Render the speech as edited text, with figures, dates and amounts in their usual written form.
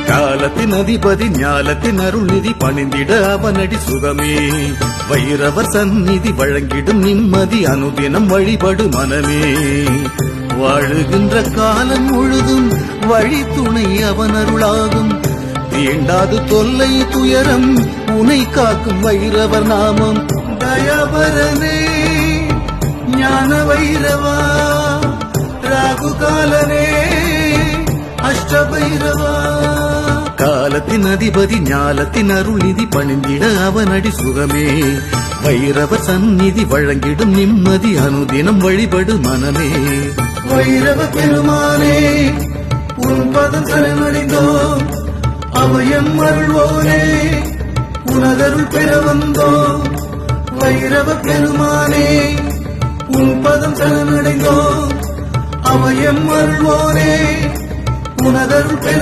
காலத்தின் அதிபதி ஞாலத்தின் அருள்நிதி பணிந்திட அவனடி சுகமே. வைரவர் சந்நிதி வழங்கிடும் நிம்மதி அனுதினம் வழிபடு மனமே. வாழுகின்ற காலம் முழுதும் வழி துணை அவன் அருளாகும். தீண்டாது தொல்லை துயரம் உனை காக்கும் வைரவர் நாமம். தயாபரனே ஞான வைரவா, ராகு காலனே அஷ்டபைரவா. காலத்தின் அதிபதி ஞாலத்தின் அருள்நிதி பணிந்திட அவனடி சுகமே. வைரவர் சந்நிதி வழங்கிடும் நிம்மதி அனுதினம் வழிபடு மனமே. வைரவ பெருமானே உன் பதம் சரணடைந்தோம், அபயம் அருள்வோனே உனதருள் பெற வந்தோம். வைரவ பெருமானே உன் பதம் சரணடைந்தோம், அபயம் அருள்வோனே உனதருள் பெற